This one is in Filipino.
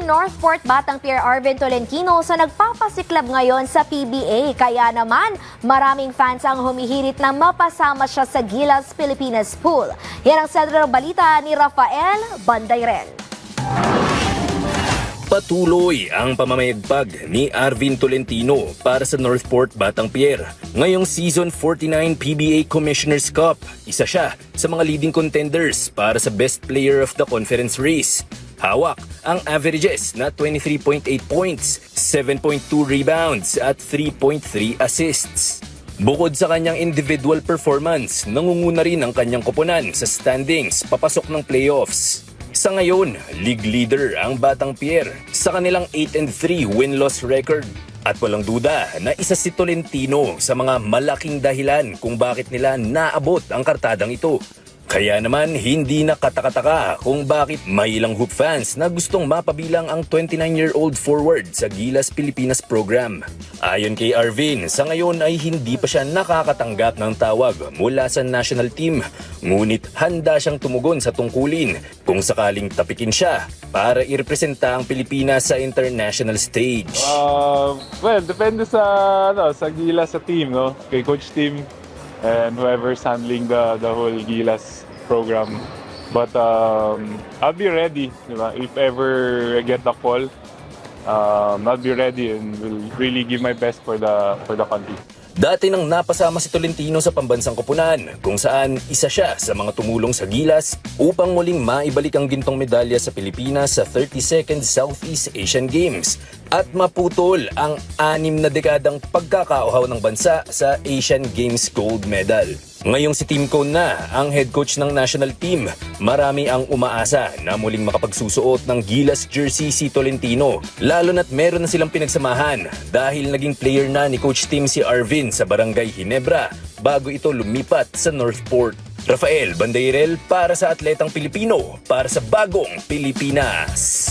Northport Batang Pier Arvin Tolentino sa nagpapasiklab ngayon sa PBA. Kaya naman, maraming fans ang humihirit na mapasama siya sa Gilas Pilipinas Pool. Yan ang sentro ng balita ni Rafael Bandayren. Patuloy ang pamamayagpag ni Arvin Tolentino para sa Northport Batang Pier. Ngayong Season 49 PBA Commissioner's Cup, isa siya sa mga leading contenders para sa Best Player of the Conference race. Hawak ang averages na 23.8 points, 7.2 rebounds at 3.3 assists. Bukod sa kanyang individual performance, nangunguna rin ang kanyang koponan sa standings papasok ng playoffs. Sa ngayon, league leader ang Batang Pier sa kanilang 8-3 win-loss record. At walang duda na isa si Tolentino sa mga malaking dahilan kung bakit nila naabot ang kartadang ito. Kaya naman hindi na katakataka kung bakit may ilang Hoop fans na gustong mapabilang ang 29-year-old forward sa Gilas Pilipinas program. Ayon kay Arvin, sa ngayon ay hindi pa siya nakakatanggap ng tawag mula sa national team. Ngunit handa siyang tumugon sa tungkulin kung sakaling tapikin siya para irepresenta ang Pilipinas sa international stage. Well, depende sa Gilas sa team, no? Kay Coach Tim and whoever's handling the whole Gilas program. But I'll be ready, diba? If ever I get the call, I'll be ready and will really give my best for the country. Dati nang napasama si Tolentino sa pambansang koponan kung saan isa siya sa mga tumulong sa Gilas upang muling maibalik ang gintong medalya sa Pilipinas sa 32nd Southeast Asian Games at maputol ang 6 na dekadang pagkakauhaw ng bansa sa Asian Games Gold Medal. Ngayong si Tim Cone na ang head coach ng national team, marami ang umaasa na muling makapagsusuot ng Gilas jersey si Tolentino, lalo na't meron na silang pinagsamahan dahil naging player na ni Coach Tim si Arvin sa Barangay Ginebra bago ito lumipat sa Northport. Rafael Bandayren para sa Atletang Pilipino, para sa Bagong Pilipinas.